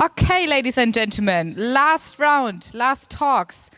Okay, ladies and gentlemen, last round, last talks.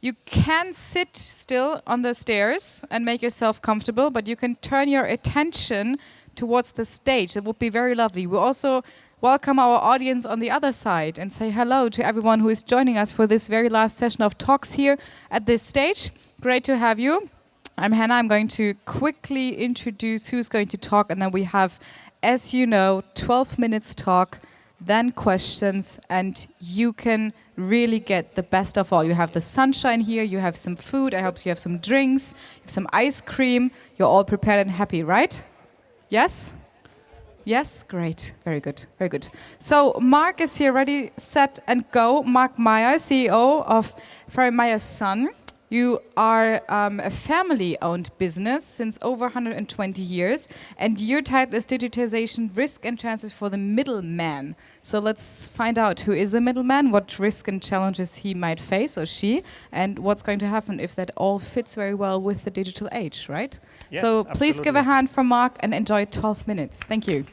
You can sit still on the stairs and make yourself comfortable, but you can turn your attention towards the stage. That would be very lovely. We also welcome our audience on the other side and say hello to everyone who is joining us for this very last session of talks here at this stage. Great to have you. I'm Hannah. I'm going to quickly introduce who's going to talk, and then we have, as you know, 12 minutes talk, then questions, and you can really get the best of all. You have the sunshine here, you have some food, I hope you have some drinks, you have some ice cream. You're all prepared and happy, right? Yes? Yes? Great. Very good. Very good. So Marc is here, ready, set, and go. Marc Meier, CEO of Meyer Sohn. You are a family-owned business since over 120 years, and your title is Digitization, Risk and Chances for the Middleman. So let's find out who is the middleman, what risk and challenges he might face, or she, and what's going to happen if that all fits very well with the digital age, right? Yes, so absolutely. Please give a hand for Marc and enjoy 12 minutes. Thank you.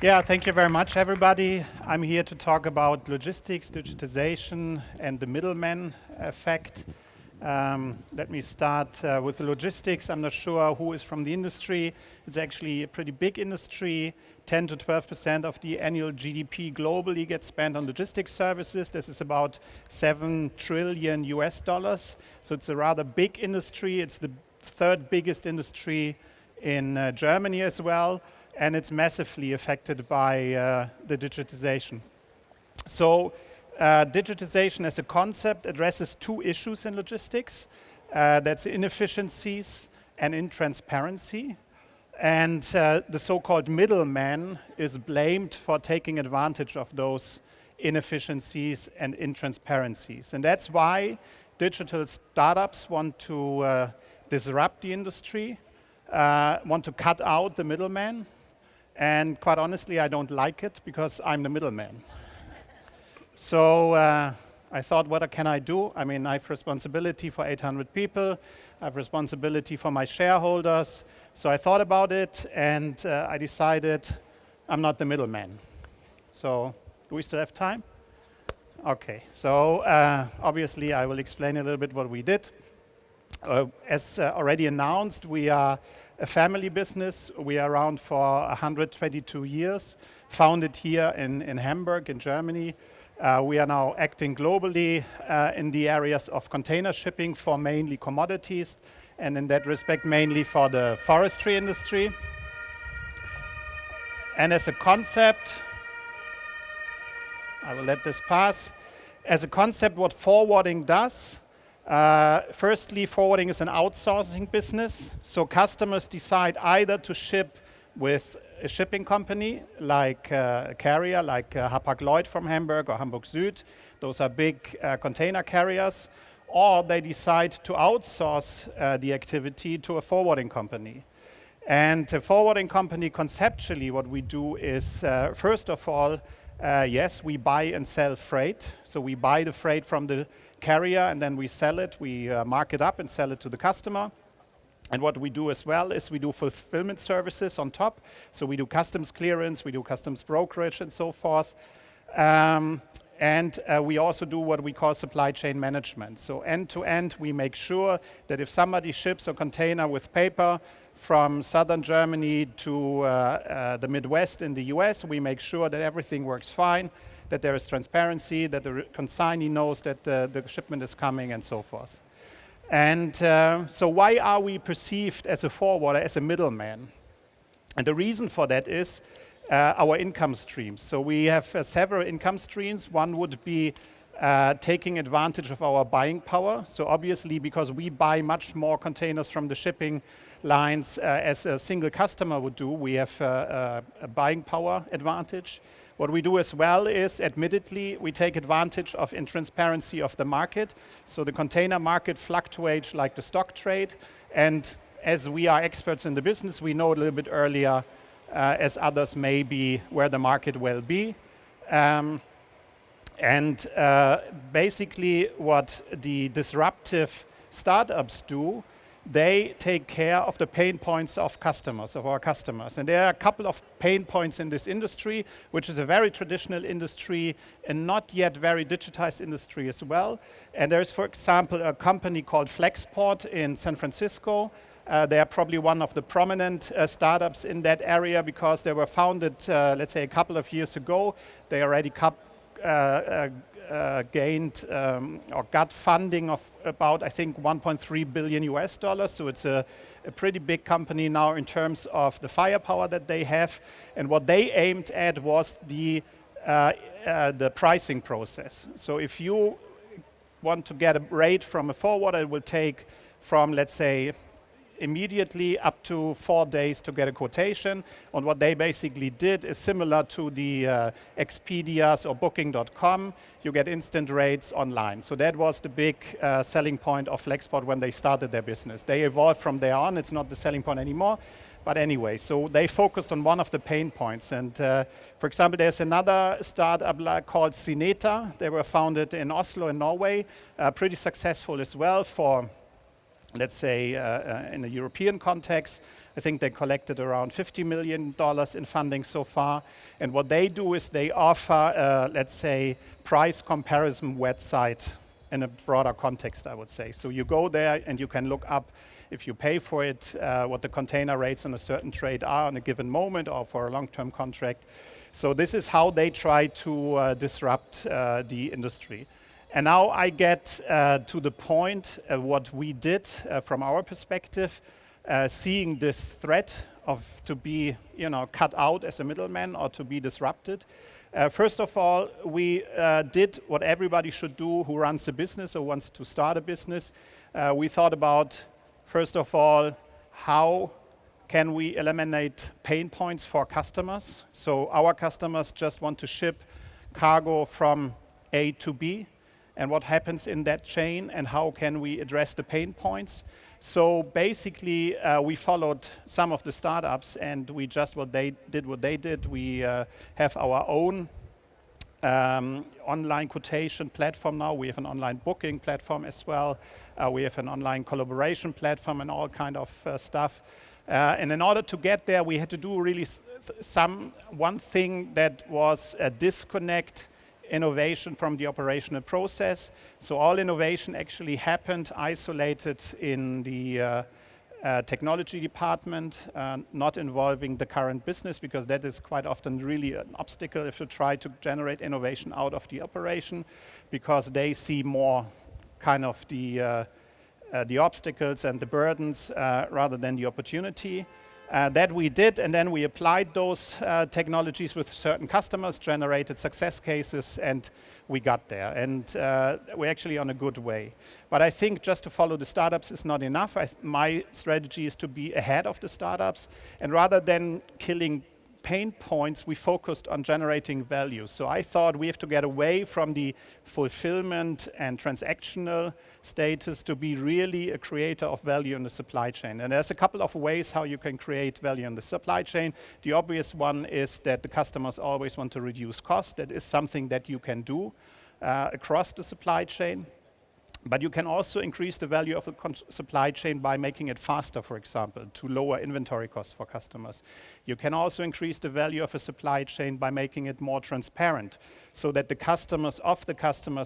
Yeah, thank you very much, everybody. I'm here to talk about logistics, digitization, and the middleman effect. Let me start with the logistics. I'm not sure who is from the industry. It's actually a pretty big industry. 10 to 12% of the annual GDP globally gets spent on logistics services. This is about $7 trillion US. So it's a rather big industry. It's the third biggest industry in Germany as well. And it's massively affected by the digitization. So digitization as a concept addresses two issues in logistics. That's inefficiencies and intransparency. And the so-called middleman is blamed for taking advantage of those inefficiencies and intransparencies. And that's why digital startups want to disrupt the industry, want to cut out the middleman. And quite honestly, I don't like it because I'm the middleman. So I thought, what can I do? I mean, I have responsibility for 800 people. I have responsibility for my shareholders. So I thought about it, and I decided I'm not the middleman. So do we still have time? OK. So obviously, I will explain a little bit what we did. As already announced, we are a family business. We are around for 122 years, founded here in Hamburg, in Germany. We are now acting globally in the areas of container shipping for mainly commodities, and in that respect, mainly for the forestry industry. And as a concept, I will let this pass. As a concept, what forwarding does, firstly, forwarding is an outsourcing business. So customers decide either to ship with a shipping company, like a carrier, like Hapag-Lloyd from Hamburg or Hamburg Süd. Those are big container carriers. Or they decide to outsource the activity to a forwarding company. And a forwarding company, conceptually, what we do is, first of all, yes, we buy and sell freight. So we buy the freight from the carrier, and then we sell it. We mark it up and sell it to the customer. And what we do as well is we do fulfillment services on top. So we do customs clearance, we do customs brokerage, and so forth. And we also do what we call supply chain management. So end to end, we make sure that if somebody ships a container with paper from southern Germany to the Midwest in the US, we make sure that everything works fine, that there is transparency, that the consignee knows that the shipment is coming, and so forth. And so why are we perceived as a forwarder, as a middleman? And the reason for that is our income streams. So we have several income streams. One would be taking advantage of our buying power. So obviously, because we buy much more containers from the shipping lines as a single customer would do, we have a buying power advantage. What we do as well is, admittedly, we take advantage of intransparency of the market. So the container market fluctuates like the stock trade. And as we are experts in the business, we know a little bit earlier as others may be where the market will be. Basically, what the disruptive startups do they take care of the pain points of customers, of our customers. And there are a couple of pain points in this industry, which is a very traditional industry and not yet very digitized industry as well. And there's, for example, a company called Flexport in San Francisco. They are probably one of the prominent startups in that area because they were founded, let's say, a couple of years ago. They already gained or got funding of about, I think, 1.3 billion US dollars. So it's a pretty big company now in terms of the firepower that they have. And what they aimed at was the pricing process. So if you want to get a rate from a forwarder, it will take from, let's say, immediately up to 4 days to get a quotation. And what they basically did is similar to the Expedias or Booking.com. You get instant rates online. So that was the big selling point of Flexport when they started their business. They evolved from there on. It's not the selling point anymore. But anyway, so they focused on one of the pain points. And for example, there's another startup called Cineta. They were founded in Oslo in Norway. Pretty successful as well for, let's say, in a European context. I think they collected around $50 million in funding so far. And what they do is they offer, let's say, price comparison website in a broader context, I would say. So you go there and you can look up, if you pay for it, what the container rates on a certain trade are on a given moment or for a long-term contract. So this is how they try to disrupt the industry. And now I get to the point what we did from our perspective, seeing this threat of to be, cut out as a middleman or to be disrupted. First of all, we did what everybody should do who runs a business or wants to start a business. We thought about, first of all, how can we eliminate pain points for customers? So our customers just want to ship cargo from A to B. And what happens in that chain, and how can we address the pain points? So basically, we followed some of the startups, and we just what they did. We have our own online quotation platform now. We have an online booking platform as well. We have an online collaboration platform and all kind of stuff. And in order to get there, we had to do really one thing that was a disconnect innovation from the operational process. So all innovation actually happened isolated in the technology department, not involving the current business, because that is quite often really an obstacle if you try to generate innovation out of the operation, because they see more kind of the obstacles and the burdens rather than the opportunity. That we did, and then we applied those technologies with certain customers, generated success cases, and we got there. And we're actually on a good way. But I think just to follow the startups is not enough. My strategy is to be ahead of the startups, and rather than killing pain points, we focused on generating value. So I thought we have to get away from the fulfillment and transactional status to be really a creator of value in the supply chain. And there's a couple of ways how you can create value in the supply chain. The obvious one is that the customers always want to reduce cost. That is something that you can do across the supply chain. But you can also increase the value of a supply chain by making it faster, for example, to lower inventory costs for customers. You can also increase the value of a supply chain by making it more transparent, so that the customers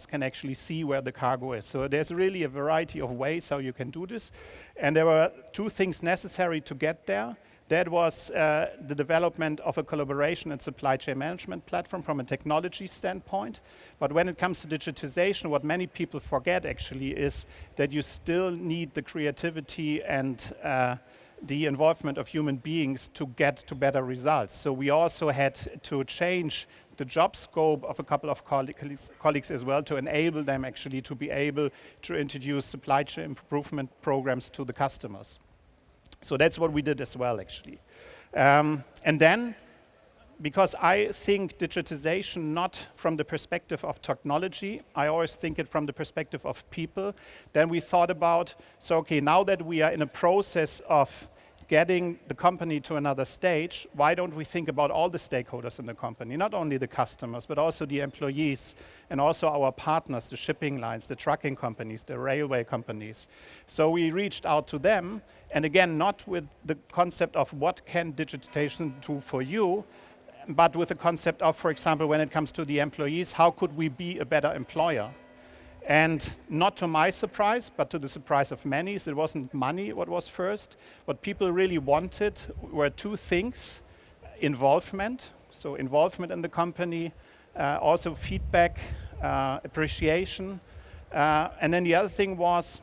can actually see where the cargo is. So there's really a variety of ways how you can do this. And there were two things necessary to get there. That was the development of a collaboration and supply chain management platform from a technology standpoint. But when it comes to digitization, what many people forget actually is that you still need the creativity and the involvement of human beings to get to better results. So we also had to change the job scope of a couple of colleagues as well to enable them actually to be able to introduce supply chain improvement programs to the customers. So that's what we did as well, actually. And then, because I think digitization not from the perspective of technology, I always think it from the perspective of people, then we thought about, so okay, now that we are in a process of getting the company to another stage, why don't we think about all the stakeholders in the company, not only the customers, but also the employees and also our partners, the shipping lines, the trucking companies, the railway companies. So we reached out to them, and again, not with the concept of what can digitization do for you, but with the concept of, for example, when it comes to the employees, how could we be a better employer? And not to my surprise, but to the surprise of many, it wasn't money what was first. What people really wanted were two things: involvement, so involvement in the company, also feedback, appreciation, and then the other thing was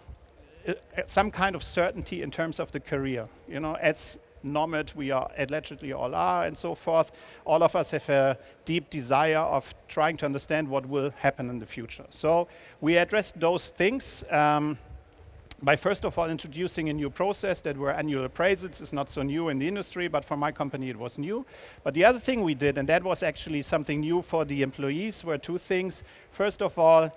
some kind of certainty in terms of the career. You know, as nomad we are allegedly all are and so forth, all of us have a deep desire of trying to understand what will happen in the future. So we addressed those things by first of all introducing a new process that were annual appraisals. It's not so new in the industry, but for my company it was new. But the other thing we did, and that was actually something new for the employees, were two things. First of all,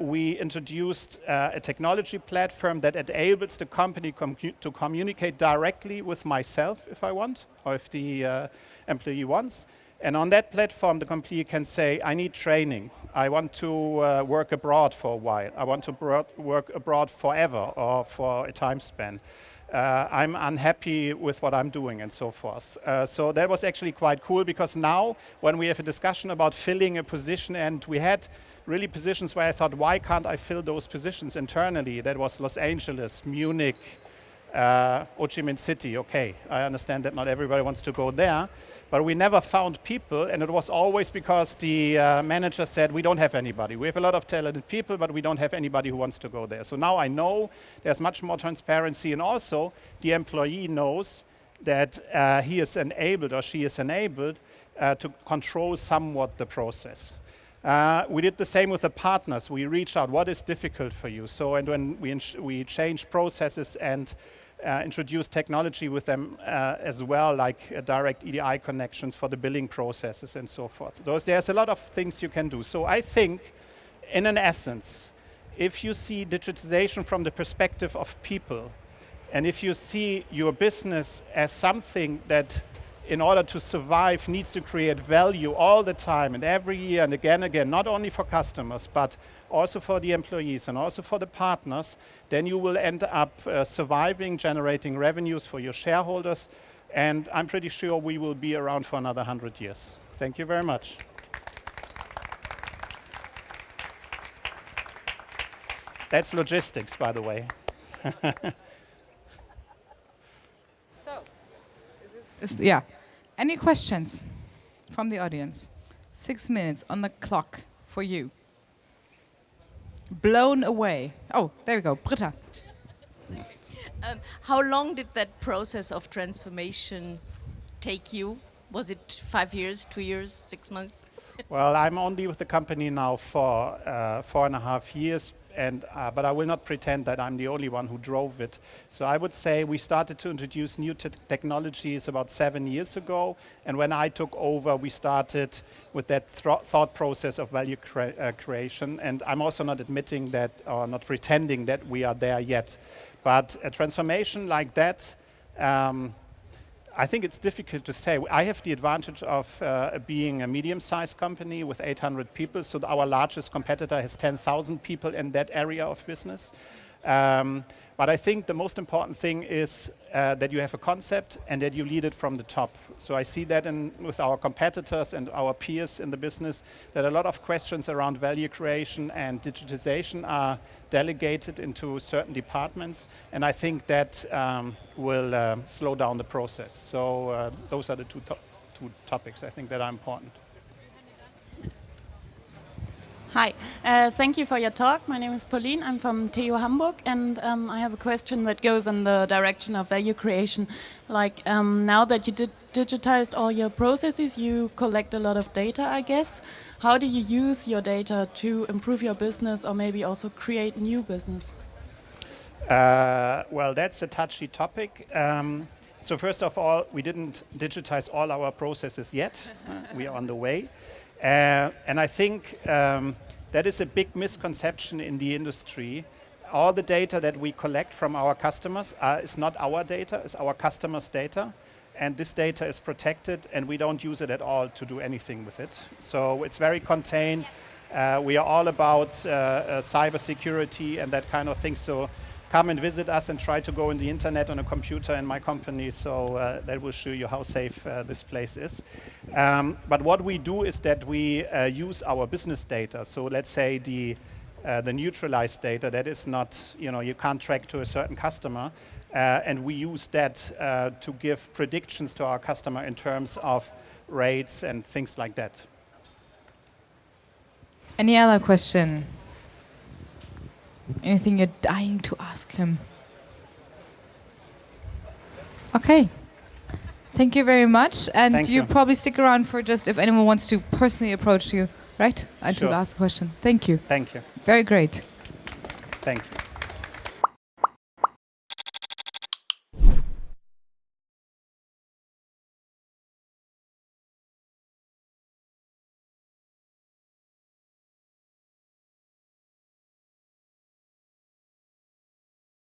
we introduced a technology platform that enables the company to communicate directly with myself if I want, or if the employee wants. And on that platform, the employee can say, I need training. I want to work abroad for a while. I want to work abroad forever or for a time span. I'm unhappy with what I'm doing and so forth. So that was actually quite cool, because now when we have a discussion about filling a position, and we had really positions where I thought, why can't I fill those positions internally? That was Los Angeles, Munich, Ho Chi Minh City. Okay, I understand that not everybody wants to go there, but we never found people, and it was always because the manager said, we don't have anybody. We have a lot of talented people, but we don't have anybody who wants to go there. So now I know there's much more transparency, and also the employee knows that he is enabled or she is enabled to control somewhat the process. We did the same with the partners. We reached out, what is difficult for you? So, and when we changed processes and introduced technology with them as well, like direct EDI connections for the billing processes and so forth. There's a lot of things you can do. So I think, in an essence, if you see digitization from the perspective of people, and if you see your business as something that in order to survive needs to create value all the time and every year and again, not only for customers, but also for the employees and also for the partners, then you will end up surviving, generating revenues for your shareholders, and I'm pretty sure we will be around for another 100 years. Thank you very much. That's logistics, by the way. Yeah. Any questions from the audience? 6 minutes on the clock for you. Blown away. Oh, there we go. Britta. How long did that process of transformation take you? Was it 5 years, 2 years, 6 months? Well, I'm only with the company now for 4.5 years. But I will not pretend that I'm the only one who drove it. So I would say we started to introduce new technologies about 7 years ago. And when I took over, we started with that thought process of value creation. And I'm also not admitting that, or not pretending that we are there yet. But a transformation like that, I think it's difficult to say. I have the advantage of being a medium-sized company with 800 people, so our largest competitor has 10,000 people in that area of business. But I think the most important thing is that you have a concept and that you lead it from the top. So I see that with our competitors and our peers in the business, that a lot of questions around value creation and digitization are delegated into certain departments, and I think that will slow down the process. So those are the two topics I think that are important. Hi, thank you for your talk. My name is Pauline. I'm from TU Hamburg, and I have a question that goes in the direction of value creation. Like now that you digitized all your processes, you collect a lot of data, I guess. How do you use your data to improve your business or maybe also create new business? Well, that's a touchy topic. So first of all, we didn't digitize all our processes yet. We are on the way. And I think that is a big misconception in the industry all the data that we collect from our customers is not our data, it's our customers' data. And this data is protected, and we don't use it at all to do anything with it. So it's very contained. We are all about cybersecurity and that kind of thing. So come and visit us and try to go on the internet on a computer in my company. So that will show you how safe this place is. But what we do is that we use our business data. So let's say the neutralized data that is not, you can't track to a certain customer. And we use that to give predictions to our customer in terms of rates and things like that. Any other question? Anything you're dying to ask him? Okay. Thank you very much. And Thank you you. probably stick around for just if anyone wants to personally approach you, right? And to Sure. ask a question. Thank you. Thank you. Very great. Thank you.